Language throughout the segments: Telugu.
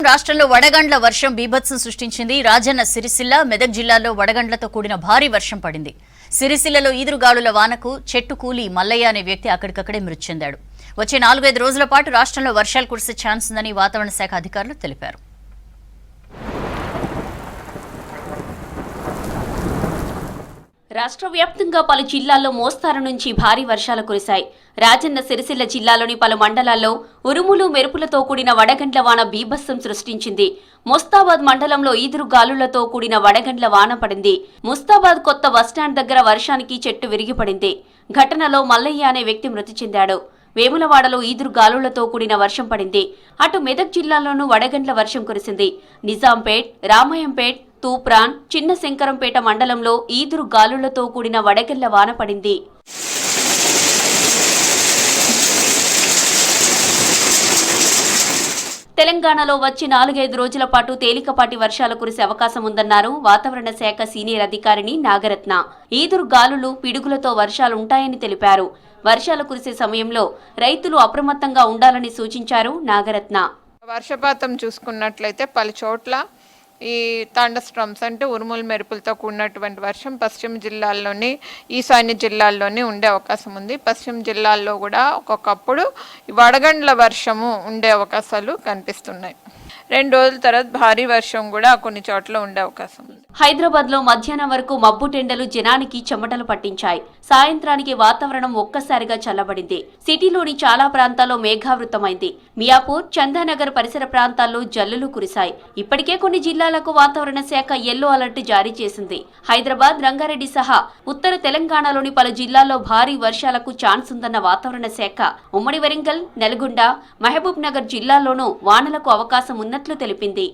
రాష్ట్రంలో వడగండ్ల వర్షం బీభత్సం సృష్టించింది. రాజన్న సిరిసిల్ల, మెదక్ జిల్లాల్లో వడగండ్లతో కూడిన భారీ వర్షం పడింది. సిరిసిల్లలో ఈదురుగాలుల వానకు చెట్టు కూలి మల్లయ్య అనే వ్యక్తి అక్కడికక్కడే మృతి చెందాడు. వచ్చే 4-5 రోజుల పాటు రాష్ట్రంలో వర్షాలు కురిసే ఛాన్స్ ఉందని వాతావరణ శాఖ అధికారులు తెలిపారు. రాష్ట్ర వ్యాప్తంగా పలు జిల్లాల్లో మోస్తారు నుంచి భారీ వర్షాలు కురిశాయి. రాజన్న సిరిసిల్ల జిల్లాలోని పలు మండలాల్లో ఉరుములు మెరుపులతో కూడిన వడగండ్ల వాన బీభత్సం సృష్టించింది. ముస్తాబాద్ మండలంలో ఈదురు గాలులతో కూడిన వడగండ్ల వాన పడింది. ముస్తాబాద్ కొత్త బస్టాండ్ దగ్గర వర్షానికి చెట్టు విరిగిపడింది. ఘటనలో మల్లయ్య అనే వ్యక్తి మృతి చెందాడు. వేములవాడలో ఈదురు గాలులతో కూడిన వర్షం పడింది. అటు మెదక్ జిల్లాలోనూ వడగండ్ల వర్షం కురిసింది. నిజాంపేట్, రామాయంపేట్, తూప్రాన్, చిన్న శంకరంపేట మండలంలో ఈదురు గాలులతో కూడిన వడగండ్ల వాన పడింది. తెలంగాణలో వచ్చి 4-5 రోజుల పాటు తేలికపాటి వర్షాలు కురిసే అవకాశం ఉందన్నారు వాతావరణ శాఖ సీనియర్ అధికారిని నాగరత్న. ఈదురు గాలులు, పిడుగులతో వర్షాలుంటాయని తెలిపారు. వర్షాలు కురిసే సమయంలో రైతులు అప్రమత్తంగా ఉండాలని సూచించారు నాగరత్న. వర్షపాతం చూసుకున్నట్లయితే పలు చోట్ల ఈ థండర్స్టార్మ్స్ అంటే ఉరుములు మెరుపులతో కూడినటువంటి వర్షం పశ్చిమ జిల్లాల్లోని, ఈశాన్య జిల్లాల్లోని ఉండే అవకాశం ఉంది. పశ్చిమ జిల్లాల్లో కూడా ఒక్కొక్కప్పుడు వడగండ్ల వర్షము ఉండే అవకాశాలు కనిపిస్తున్నాయి. 2 రోజుల తర్వాత భారీ వర్షం కూడా కొన్ని చోట్ల ఉండే అవకాశం ఉంది. హైదరాబాద్ లో మధ్యాహ్నం వరకు మబ్బు టెండలు జనానికి చెమటలు పట్టించాయి. సాయంత్రానికి వాతావరణం ఒక్కసారిగా చల్లబడింది. సిటీలోని చాలా ప్రాంతాల్లో మేఘావృతమైంది. మియాపూర్, చందానగర్ పరిసర ప్రాంతాల్లో జల్లులు కురిశాయి. ఇప్పటికే కొన్ని జిల్లాలకు వాతావరణ శాఖ యెల్లో అలర్ట్ జారీ చేసింది. హైదరాబాద్, రంగారెడ్డి సహా ఉత్తర తెలంగాణలోని పలు జిల్లాల్లో భారీ వర్షాలకు ఛాన్స్ ఉందన్న వాతావరణ శాఖ ఉమ్మడి వరంగల్, నల్గొండ, మహబూబ్ నగర్ జిల్లాల్లోనూ వానలకు అవకాశం ఉన్నట్లు తెలిపింది.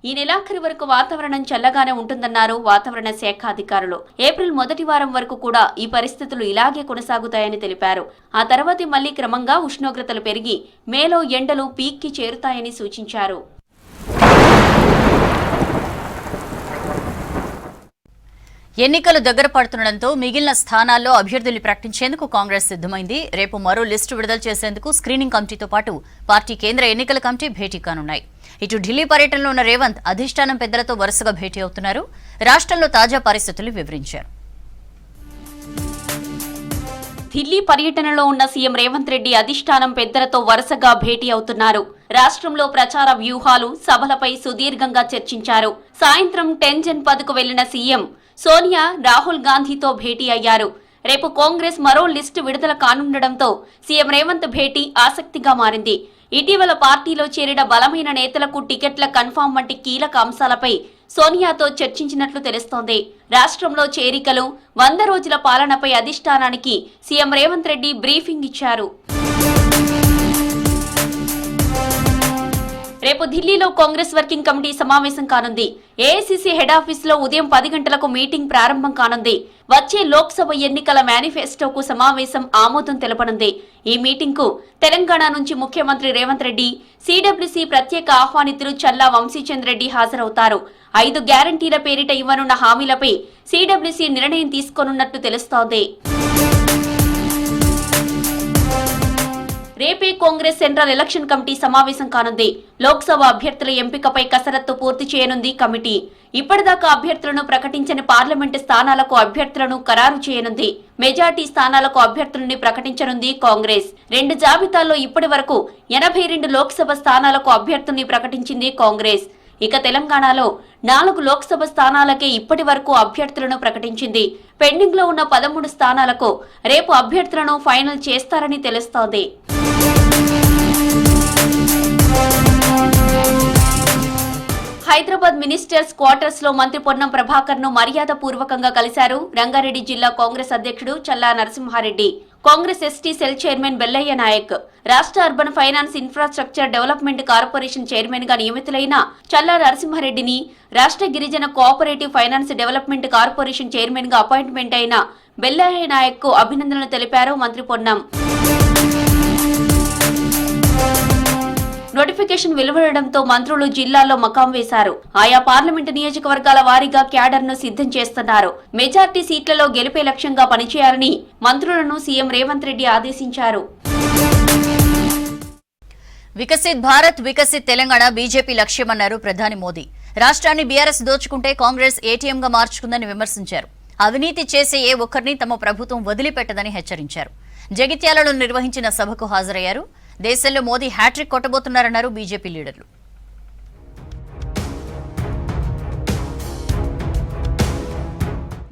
ఈ నెలాఖరు వరకు వాతావరణం చల్లగానే ఉంటుందన్నారు వాతావరణ శాఖ అధికారులు. ఏప్రిల్ మొదటి వారం వరకు కూడా ఈ పరిస్థితులు ఇలాగే కొనసాగుతాయని తెలిపారు. ఆ తర్వాత మళ్లీ క్రమంగా ఉష్ణోగ్రతలు పెరిగి మేలో ఎండలు పీక్కి చేరుతాయని సూచించారు. ఎన్నికలు దగ్గర పడుతుండటంతో మిగిలిన స్థానాల్లో అభ్యర్థుల్ని ప్రకటించేందుకు కాంగ్రెస్ సిద్ధమైంది. రేపు మరో లిస్టు విడుదల చేసేందుకు స్క్రీనింగ్ కమిటీతో పాటు పార్టీ కేంద్ర ఎన్నికల కమిటీ భేటీ కానున్నాయి. ఇటు ఢిల్లీ పర్యటనలో ఉన్న రేవంత్ అధిష్టానం పెద్దలతో వరుసగా భేటీ అవుతున్నారు. రాష్ట్రంలో తాజా పరిస్థితులు వివరించారు. ఢిల్లీ పర్యటనలో ఉన్న సీఎం రేవంత్ రెడ్డి అధిష్టానం పెద్దలతో వరుసగా భేటీ అవుతున్నారు. రాష్ట్రంలో ప్రచార వ్యూహాలు, సభలపై సుదీర్ఘంగా చర్చించారు. సాయంత్రం టెన్జన్ పద్కు వెళ్లిన సీఎం సోనియా, రాహుల్ గాంధీతో భేటీ అయ్యారు. రేపు కాంగ్రెస్ మరో లిస్టు విడుదల కానుండటంతో సీఎం రేవంత్ భేటీ ఆసక్తిగా మారింది. ఇటీవల పార్టీలో చేరిన బలమైన నేతలకు టికెట్ల కన్ఫామ్ వంటి కీలక అంశాలపై సోనియాతో చర్చించినట్లు తెలుస్తోంది. రాష్ట్రంలో చేరికలు, 100 రోజుల పాలనపై అధిష్టానానికి సీఎం రేవంత్ రెడ్డి బ్రీఫింగ్ ఇచ్చారు. రేపు ఢిల్లీలో కాంగ్రెస్ వర్కింగ్ కమిటీ సమావేశం కానుంది. ఏఐసీసీ హెడ్ ఆఫీస్ లో ఉదయం 10 గంటలకు మీటింగ్ ప్రారంభం కానుంది. వచ్చే లోక్సభ ఎన్నికల మేనిఫెస్టోకు సమావేశం ఆమోదం తెలపనుంది. ఈ మీటింగ్ కు తెలంగాణ నుంచి ముఖ్యమంత్రి రేవంత్ రెడ్డి, సిడబ్ల్యూసీ ప్రత్యేక ఆహ్వానితులు చల్లా వంశీచంద్ రెడ్డి హాజరవుతారు. 5 గ్యారంటీల పేరిట ఇవ్వనున్న హామీలపై సిడబ్ల్యూసీ నిర్ణయం తీసుకోనున్నట్లు తెలుస్తోంది. రేపే కాంగ్రెస్ సెంట్రల్ ఎలక్షన్ కమిటీ సమావేశం కానుంది. లోక్సభ అభ్యర్థుల ఎంపికపై కసరత్తు పూర్తి చేయనుంది కమిటీ. ఇప్పటిదాకా అభ్యర్థులను ప్రకటించని పార్లమెంటు స్థానాలకు అభ్యర్థులను ఖరారు చేయనుంది. మెజార్టీ స్థానాలకు అభ్యర్థులని ప్రకటించనుంది కాంగ్రెస్. 2 జాబితాల్లో ఇప్పటి వరకు 82 లోక్సభ స్థానాలకు అభ్యర్థుల్ని ప్రకటించింది కాంగ్రెస్. ఇక తెలంగాణలో 4 లోక్సభ స్థానాలకే ఇప్పటి వరకు అభ్యర్థులను ప్రకటించింది. పెండింగ్ లో ఉన్న 13 స్థానాలకు రేపు అభ్యర్థులను ఫైనల్ చేస్తారని తెలుస్తోంది. హైదరాబాద్ మినిస్టర్స్ క్వార్టర్స్ లో మంత్రి పొన్నం ప్రభాకర్ ను మర్యాద పూర్వకంగా కలిశారు రంగారెడ్డి జిల్లా కాంగ్రెస్ అధ్యక్షుడు Challa Narasimha Reddy. Congress ST cell chairman Bellaiah Naik, రాష్ట్ర urban finance infrastructure development corporation chairman గా నియమితులైన చల్లా నరసింహారెడ్డిని రాష్ట్ర గిరిజన cooperative finance development corporation chairman గా అపాయింట్మెంట్ అయిన బెల్లయ్య నాయక్ కు అభినందనలు తెలిపారు మంత్రి పొన్నం. నోటిఫికేషన్ వెలువడడంతో మంత్రులు జిల్లాల్లో మకాం వేశారు. ఆయా పార్లమెంటు నియోజకవర్గాల వారీగా క్యాడర్ను సిద్ధం చేస్తున్నారు. మెజార్టీ సీట్లలో గెలిపే లక్ష్యంగా పనిచేయాలని మంత్రులను సీఎం రేవంత్ రెడ్డి ఆదేశించారు. వికసిత్ భారత్ వికసిత్ తెలంగాణ బీజేపీ లక్ష్యమన్నారు ప్రధాని మోదీ. రాష్ట్రాన్ని బీఆర్ఎస్ దోచుకుంటే కాంగ్రెస్ ఏటీఎంగా మార్చుకుందని విమర్శించారు. అవినీతి చేసే ఏ ఒక్కరిని తమ ప్రభుత్వం వదిలిపెట్టదని హెచ్చరించారు. జగిత్యాలలో నిర్వహించిన సభకు హాజరయ్యారు. దేశంలో మోదీ హ్యాట్రిక్ కొట్టబోతున్నారన్నారు బీజేపీ లీడర్లు.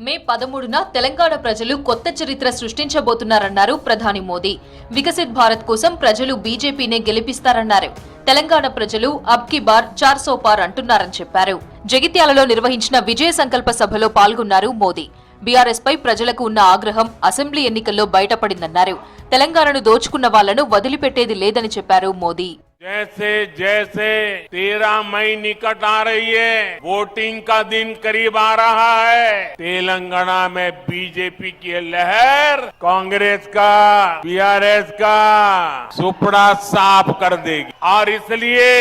మే 13న తెలంగాణ ప్రజలు కొత్త చరిత్ర సృష్టించబోతున్నారన్నారు ప్రధాని మోదీ. వికసిత్ భారత్ కోసం ప్రజలు బీజేపీనే గెలిపిస్తారన్నారు. తెలంగాణ ప్రజలు అబ్ కి బార్ 400 పార్ అంటున్నారని చెప్పారు. జగిత్యాలలో నిర్వహించిన విజయ సంకల్ప సభలో పాల్గొన్నారు మోదీ. బీఆర్ఎస్ పై ప్రజలకు ఉన్న ఆగ్రహం అసెంబ్లీ ఎన్నికల్లో బయటపడిందన్నారు. తెలంగాణను దోచుకున్న వాళ్లను వదిలిపెట్టేది లేదని చెప్పారు మోదీ. जैसे जैसे 13 मई निकट आ रही है, वोटिंग का दिन करीब आ रहा है, तेलंगाना में बीजेपी की लहर कांग्रेस का, बीआरएस का सुपड़ा साफ कर देगी। और इसलिए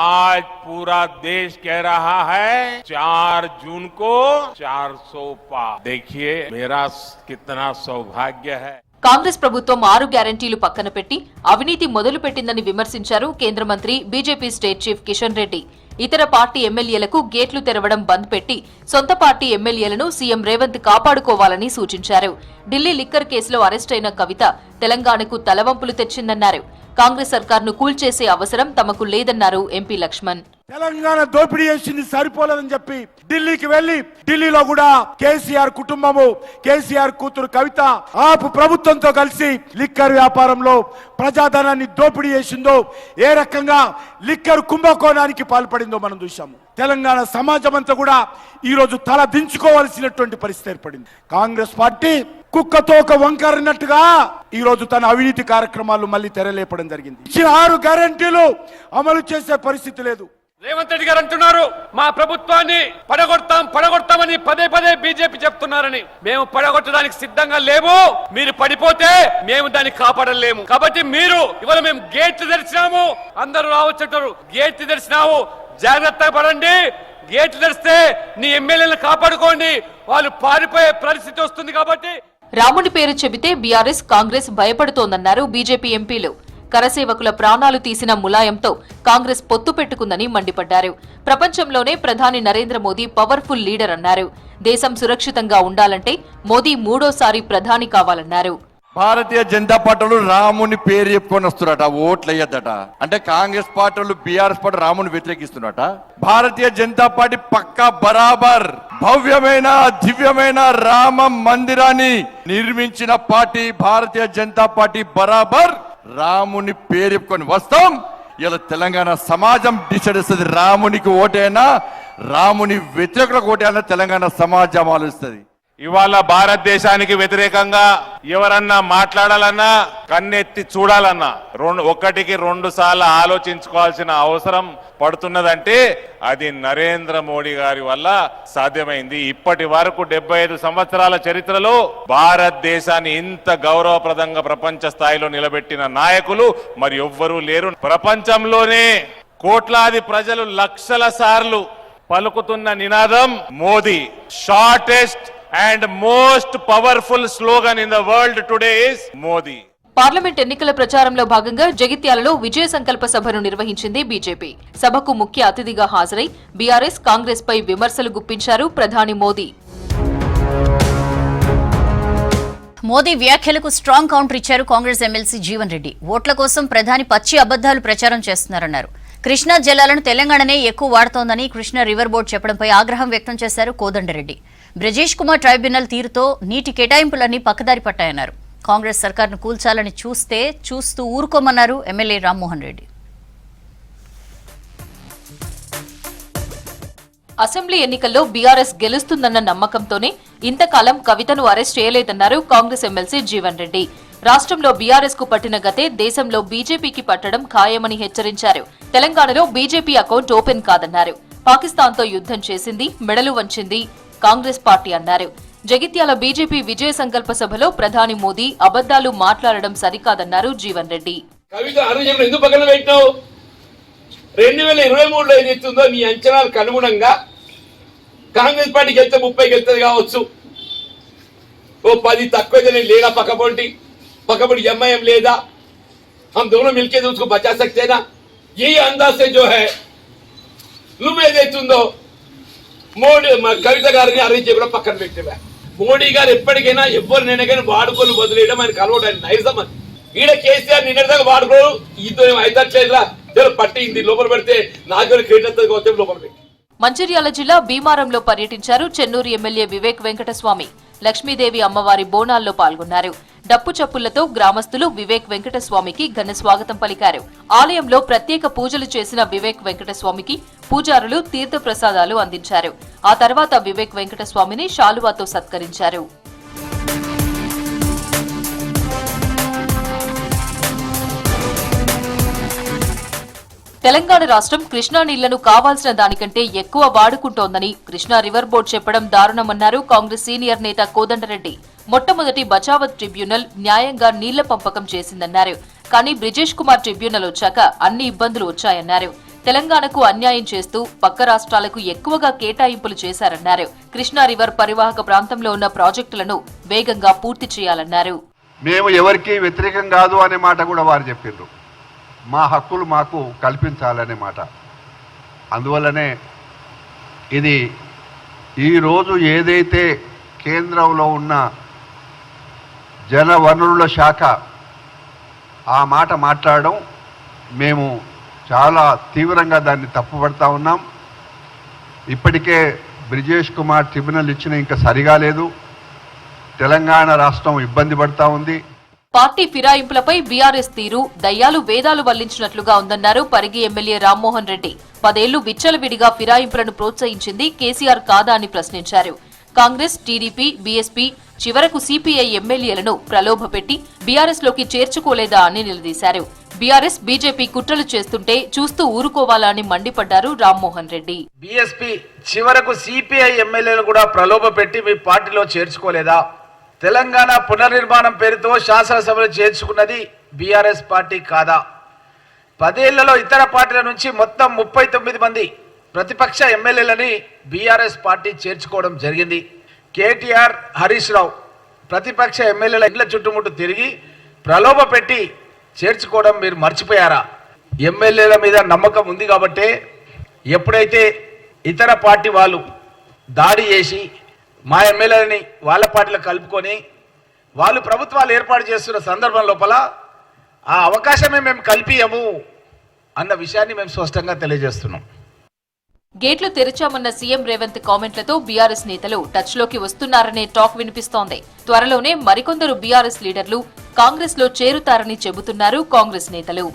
आज पूरा देश कह रहा है 4 जून को 400 पार। देखिए मेरा कितना सौभाग्य है। కాంగ్రెస్ ప్రభుత్వం 6 గ్యారంటీలు పక్కన పెట్టి అవినీతి మొదలు పెట్టిందని విమర్శించారు కేంద్ర మంత్రి BJP state chief Kishan Reddy. ఇతర పార్టీ ఎమ్మెల్యేలకు గేట్లు తెరవడం బంద్ పెట్టి సొంత పార్టీ ఎమ్మెల్యేలను సీఎం రేవంత్ కాపాడుకోవాలని సూచించారు. ఢిల్లీ లిక్కర్ కేసులో అరెస్టైన కవిత తెలంగాణకు తలవంపులు తెచ్చిందన్నారు. కాంగ్రెస్ సర్కార్ను కూల్చేసే అవసరం తమకు లేదన్నారు ఎంపీ లక్ష్మణ్. తెలంగాణ దోపిడీ చేసింది సరిపోలేదని చెప్పి ఢిల్లీకి వెళ్లి ఢిల్లీలో కూడా కేసీఆర్ కుటుంబము, కేసీఆర్ కూతురు కవిత ఆపు ప్రభుత్వంతో కలిసి లిక్కర్ వ్యాపారంలో ప్రజాధనాన్ని దోపిడీ చేసిందో, ఏ రకంగా లిక్కర్ కుంభకోణానికి పాల్పడిందో మనం చూశాము. తెలంగాణ సమాజం అంతా కూడా ఈ రోజు తల దించుకోవాల్సినటువంటి పరిస్థితి ఏర్పడింది. కాంగ్రెస్ పార్టీ కుక్కతో ఒక వంకరినట్టుగా ఈ రోజు తన అవినీతి కార్యక్రమాలు మళ్ళీ తెరలేపడం జరిగింది. ఇచ్చిన 6 గ్యారంటీలు అమలు చేసే పరిస్థితి లేదు. రేవంత్ రెడ్డి గారు అంటున్నారు మా ప్రభుత్వాన్ని పడగొడతామని పదే పదే బీజేపీ చెప్తున్నారని. మేము పడగొట్టడానికి సిద్ధంగా లేము. మీరు పడిపోతే మేము దాన్ని కాపాడలేము. కాబట్టి మీరు ఇవాళ మేము గేట్లు తెరిచినాము, అందరూ రావచ్చుంటారు, గేట్లు తెరిచినాము, జాగ్రత్తగా పడండి. గేట్లు తెరిస్తే నీ ఎమ్మెల్యేలను కాపాడుకోండి, వాళ్ళు పారిపోయే పరిస్థితి వస్తుంది. కాబట్టి రాముడి పేరు చెబితే బీఆర్ఎస్ కాంగ్రెస్ భయపడుతోందన్నారు బీజేపీ ఎంపీలు. కరసేవకుల ప్రాణాలు తీసిన ములాయంతో కాంగ్రెస్ పొత్తు పెట్టుకుందని మండిపడ్డారు. ప్రపంచంలోనే ప్రధాని నరేంద్ర మోదీ పవర్ఫుల్ లీడర్ అన్నారు. దేశం సురక్షితంగా ఉండాలంటే మోదీ 3వ ప్రధాని కావాలన్నారు. భారతీయ జనతా పార్టీలు రాముని పేరు చెప్పుకొని వస్తున్నట, ఓట్లు అయ్యద్దట. అంటే కాంగ్రెస్ పార్టీలు బీఆర్ఎస్ పార్టీ రాముని వ్యతిరేకిస్తున్నట. భారతీయ జనతా పార్టీ పక్కా బరాబర్ భవ్యమైన దివ్యమైన రామ మందిరాన్ని నిర్మించిన పార్టీ భారతీయ జనతా పార్టీ. బరాబర్ రాముని పేరు చెప్పుకొని వస్తాం. ఇలా తెలంగాణ సమాజం డిసైడ్ చేస్తుంది. రామునికి ఓటైనా రాముని వ్యతిరేకులకు ఓటైనా తెలంగాణ సమాజం ఆలోచిస్తుంది. ఇవాళ భారతదేశానికి వ్యతిరేకంగా ఎవరన్నా మాట్లాడాలన్నా కన్నెత్తి చూడాలన్నా ఒకటికి 2 సార్లు ఆలోచించుకోవాల్సిన అవసరం పడుతున్నదంటే అది నరేంద్ర మోడీ గారి వల్ల సాధ్యమైంది. ఇప్పటి వరకు 75 సంవత్సరాల చరిత్రలో భారతదేశాన్ని ఇంత గౌరవప్రదంగా ప్రపంచ స్థాయిలో నిలబెట్టిన నాయకులు మరి ఎవ్వరూ లేరు. ప్రపంచంలోనే కోట్లాది ప్రజలు లక్షల సార్లు పలుకుతున్న నినాదం Modi. Shortest and most powerful slogan in the world today is Modi. Parliament ఎన్నికల ప్రచారంలో భాగంగా జగిత్యాలలో విజయ సంకల్ప సభను నిర్వహించింది బీజేపీ. సభకు ముఖ్య అతిథిగా హాజరై బీఆర్ఎస్ కాంగ్రెస్ పై విమర్శలు గుప్పించారు ప్రధాని మోదీ. మోదీ వ్యాఖ్యలకు స్ట్రాంగ్ కౌంటర్ ఇచ్చారు కాంగ్రెస్ ఎమ్మెల్సీ జీవన్ రెడ్డి. ఓట్ల కోసం ప్రధాని పచ్చి అబద్దాలు ప్రచారం చేస్తున్నారన్నారు. కృష్ణా జలాలను తెలంగాణనే ఎక్కువ వాడుతోందని కృష్ణా రివర్ బోర్డు చెప్పడంపై ఆగ్రహం వ్యక్తం చేశారు కోదండరెడ్డి. బ్రజేష్ కుమార్ ట్రైబ్యునల్ తీరుతో నీటి కేటాయింపులన్నీ పక్కదారి పట్టాయన్నారు. కాంగ్రెస్ సర్కార్ను కూల్చాలని చూస్తూ ఊరుకోమన్నారు ఎమ్మెల్యే రామ్మోహన్ రెడ్డి. అసెంబ్లీ ఎన్నికల్లో బీఆర్ఎస్ గెలుస్తుందన్న నమ్మకంతోనే ఇంతకాలం కవితను అరెస్ట్ చేయలేదన్నారు కాంగ్రెస్ ఎమ్మెల్సీ జీవన్ రెడ్డి. రాష్ట్రంలో బీఆర్ఎస్ కు పట్టిన గతే దేశంలో బీజేపీకి పట్టడం ఖాయమని హెచ్చరించారు. తెలంగాణలో బీజేపీ అకౌంట్ ఓపెన్ కాదన్నారు. పాకిస్తాన్తో యుద్ధం చేసింది, మెడలు వంచింది కాంగ్రెస్ పార్టీ అన్నారు. జగిత్యాల బీజేపీ విజయ సంకల్ప సభలో ప్రధాని మోదీ అబద్దాలు మాట్లాడడం సరికాదన్నారు జీవన్ రెడ్డి. కవిత ఎందుకు పక్కన పెట్టావు? 2023లో ఏదైతుందో నీ అంచనాలకు అనుగుణంగా కాంగ్రెస్ పార్టీ గెలితే 30 గెలుతుంది కావచ్చు, ఓ 10 తక్కువ లేదా పక్కపొంటి ఎంఐఎం లేదా, हम दोनों मिलकर उसको बचा सकते हैं ना। यही अंदाज से जो है నువ్వేదైతుందో మోడీ కవిత గారిని అరెస్ట్ చేయడం పక్కన పెట్టివా. మోడీ గారు ఎప్పటికైనా ఎవరినైనా కానీ వాడుకొని వదిలేయడం ఆయనకు అలవాటు, నైజం అది. ఈడ కేసీఆర్ నిన్నటిదాకా వాడుకోరు, ఇద్దరు అయితట్లేదురా పట్టింది లోపల పెడితే నాకు క్రికెట్ లోపల పెట్టి. మంచిర్యాల జిల్లా భీమారంలో పర్యటించారు చెన్నూరు ఎమ్మెల్యే వివేక్ వెంకటస్వామి. లక్ష్మీదేవి అమ్మవారి బోనాల్లో పాల్గొన్నారు. డప్పు చప్పులతో గ్రామస్తులు వివేక్ వెంకటస్వామికి ఘన స్వాగతం పలికారు. ఆలయంలో ప్రత్యేక పూజలు చేసిన వివేక్ వెంకటస్వామికి పూజారులు తీర్థప్రసాదాలు అందించారు. ఆ తర్వాత వివేక్ వెంకటస్వామిని శాలువాతో సత్కరించారు. తెలంగాణ రాష్ట్రం కృష్ణా నీళ్లను కావాల్సిన దానికంటే ఎక్కువ వాడుకుంటోందని కృష్ణా రివర్ బోర్డు చెప్పడం దారుణమన్నారు కాంగ్రెస్ సీనియర్ నేత కోదండరెడ్డి. మొట్టమొదటి బచావత్ ట్రిబ్యునల్ న్యాయంగా నీళ్ల పంపకం చేసిందన్నారు. కానీ బ్రిజేష్ కుమార్ ట్రిబ్యునల్ వచ్చాక అన్ని ఇబ్బందులు వచ్చాయన్నారు. తెలంగాణకు అన్యాయం చేస్తూ పక్క రాష్ట్రాలకు ఎక్కువగా కేటాయింపులు చేశారన్నారు. కృష్ణా రివర్ పరివాహక ప్రాంతంలో ఉన్న ప్రాజెక్టులను వేగంగా పూర్తి చేయాలన్నారు. మేము ఎవరికీ వ్యతిరేకం కాదు అనే మాట కూడా వారు చెప్పారు. మా హక్కులు మాకు కల్పించాలనే మాట. అందువల్లనే ఇది ఈరోజు ఏదైతే కేంద్రంలో ఉన్న జల వనరుల శాఖ ఆ మాట మాట్లాడడం మేము చాలా తీవ్రంగా దాన్ని తప్పుపడతా ఉన్నాం. ఇప్పటికే బ్రిజేష్ కుమార్ ట్రిబ్యునల్ ఇచ్చిన ఇంకా సరిగా లేదు. తెలంగాణ రాష్ట్రం ఇబ్బంది పడతా ఉంది. పార్టీ ఫిరాయింపులపై బీఆర్ఎస్ తీరు దయ్యాలు వేదాలు వల్లించినట్లుగా ఉందన్నారు పరిగి ఎమ్మెల్యే రామ్మోహన్ రెడ్డి. 10 ఏళ్లు విచ్చలవిడిగా ఫిరాయింపులను ప్రోత్సహించింది కేసీఆర్ కాదా అని ప్రశ్నించారు. కాంగ్రెస్, టీడీపీ, బీఎస్పీ చివరకు సిపిఐ ఎమ్మెల్యేలను ప్రలోభపెట్టి బీఆర్ఎస్ లోకి చేర్చుకోలేదా అని నిలదీశారు. బీఆర్ఎస్, బీజేపీ కుట్రలు చేస్తుంటే చూస్తూ ఊరుకోవాలా అని మండిపడ్డారు రామ్మోహన్ రెడ్డి. బీఎస్పీ చివరకు సిపిఐ ఎమ్మెల్యేలను కూడా ప్రలోభపెట్టి మీ పార్టీలో చేర్చుకోలేదా? తెలంగాణ పునర్నిర్మాణం పేరుతో శాసనసభలో చేర్చుకున్నది బీఆర్ఎస్ పార్టీ కాదా? 10 ఏళ్లలో ఇతర పార్టీల నుంచి మొత్తం 39 మంది ప్రతిపక్ష ఎమ్మెల్యేలని బీఆర్ఎస్ పార్టీ చేర్చుకోవడం జరిగింది. కేటీఆర్, హరీష్ రావు ప్రతిపక్ష ఎమ్మెల్యేల ఇండ్ల చుట్టుముట్టు తిరిగి ప్రలోభ పెట్టి చేర్చుకోవడం మీరు మర్చిపోయారా? ఎమ్మెల్యేల మీద నమ్మకం ఉంది కాబట్టే ఎప్పుడైతే ఇతర పార్టీ వాళ్ళు దాడి చేసి మా ఎమ్మెల్యేలని వాళ్ళ పార్టీలో కలుపుకొని వాళ్ళు ప్రభుత్వాలు ఏర్పాటు చేస్తున్న సందర్భం లోపల ఆ అవకాశమే మేము కల్పియము అన్న విషయాన్ని మేము స్పష్టంగా తెలియజేస్తున్నాం. గేట్లు తెరిచామన్న సీఎం రేవంత్ కామెంట్లతో బీఆర్ఎస్ నేతలు టచ్లోకి వస్తున్నారనే టాక్ వినిపిస్తోంది. త్వరలోనే మరికొందరు బీఆర్ఎస్ లీడర్లు కాంగ్రెస్ లో చేరుతారని చెబుతున్నారు కాంగ్రెస్ నేతలు.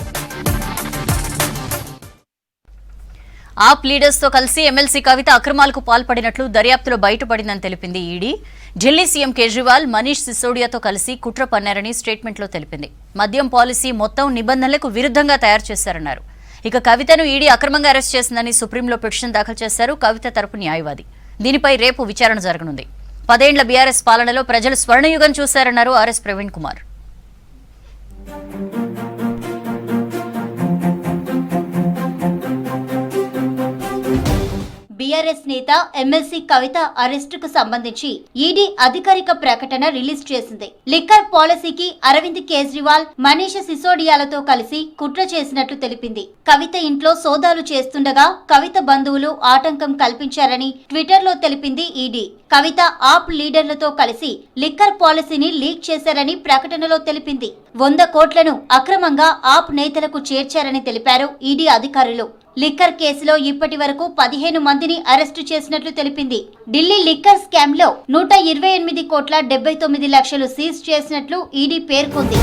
ఆప్ లీడర్స్ తో కలిసి ఎమ్మెల్సీ కవిత అక్రమాలకు పాల్పడినట్లు దర్యాప్తులో బయటపడిందని తెలిపింది ఈడీ. ఢిల్లీ సీఎం కేజ్రీవాల్, మనీష్ సిసోడియాతో కలిసి కుట్ర పన్నారని స్టేట్మెంట్లో తెలిపింది. మద్యం పాలసీ మొత్తం నిబంధనలకు విరుద్ధంగా తయారు చేశారన్నారు. ఇక కవితను ఈడీ అక్రమంగా అరెస్ట్ చేసిందని సుప్రీంలో పిటిషన్ దాఖలు చేశారు కవిత తరపు న్యాయవాది. దీనిపై రేపు విచారణ జరగనుంది. 10 ఏళ్ల బీఆర్ఎస్ పాలనలో ప్రజలు స్వర్ణయుగం చూశారన్నారు ఆర్ఎస్ ప్రవీణ్ కుమార్. బీఆర్ఎస్ నేత ఎమ్మెల్సీ కవిత అరెస్టుకు సంబంధించి ఈడీ అధికారిక ప్రకటన రిలీజ్ చేసింది. లిక్కర్ పాలసీకి అరవింద్ కేజ్రీవాల్, మనీష్ సిసోడియాలతో కలిసి కుట్ర చేసినట్లు తెలిపింది. కవిత ఇంట్లో సోదాలు చేస్తుండగా కవిత బంధువులు ఆటంకం కల్పించారని ట్విట్టర్ లో తెలిపింది ఈడీ. కవిత ఆప్ లీడర్లతో కలిసి లిక్కర్ పాలసీని లీక్ చేశారని ప్రకటనలో తెలిపింది. 100 కోట్లను అక్రమంగా ఆప్ నేతలకు చేర్చారని తెలిపారు ఈడీ అధికారులు. లిక్కర్ కేసులో ఇప్పటి వరకు 15 మందిని అరెస్టు చేసినట్లు తెలిపింది. ఢిల్లీ లిక్కర్ స్కామ్ లో 128 కోట్ల 79 లక్షలు సీజ్ చేసినట్లు ఈడీ పేర్కొంది.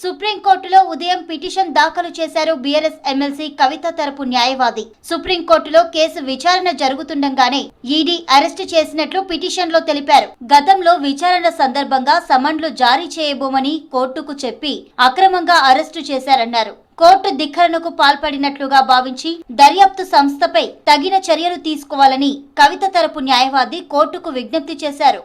సుప్రీంకోర్టులో ఉదయం పిటిషన్ దాఖలు చేశారు బీఆర్ఎస్ ఎమ్మెల్సీ కవిత తరపు న్యాయవాది. సుప్రీంకోర్టులో కేసు విచారణ జరుగుతుండగానే ఈడీ అరెస్టు చేసినట్లు పిటిషన్ లో తెలిపారు. గతంలో విచారణ సందర్భంగా సమన్లు జారీ చేయబోమని కోర్టుకు చెప్పి అక్రమంగా అరెస్టు చేశారన్నారు. కోర్టు ధిక్కరణకు పాల్పడినట్లుగా భావించి దర్యాప్తు సంస్థపై తగిన చర్యలు తీసుకోవాలని కవిత తరపు న్యాయవాది కోర్టుకు విజ్ఞప్తి చేశారు.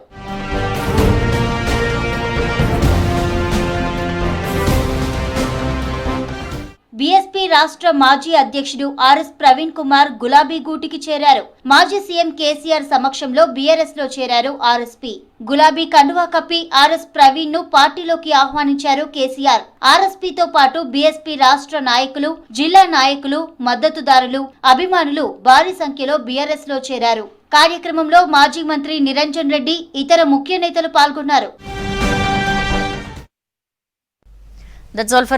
బీఎస్పీ రాష్ట్ర మాజీ అధ్యక్షుడు ఆర్ఎస్ ప్రవీణ్ కుమార్ గులాబీ గూటికి చేరారు. మాజీ సీఎం కేసీఆర్ సమక్షంలో బీఆర్ఎస్ లో చేరారు ఆర్ఎస్పీ. గులాబీ కండువా కప్పి ఆర్ఎస్ ప్రవీణ్ ను పార్టీలోకి ఆహ్వానించారు కేసీఆర్. ఆర్ఎస్పీతో పాటు బీఎస్పీ రాష్ట్ర నాయకులు, జిల్లా నాయకులు, మద్దతుదారులు, అభిమానులు భారీ సంఖ్యలో బీఆర్ఎస్ లో చేరారు. కార్యక్రమంలో మాజీ మంత్రి నిరంజన్ రెడ్డి, ఇతర ముఖ్య నేతలు పాల్గొన్నారు. That's all for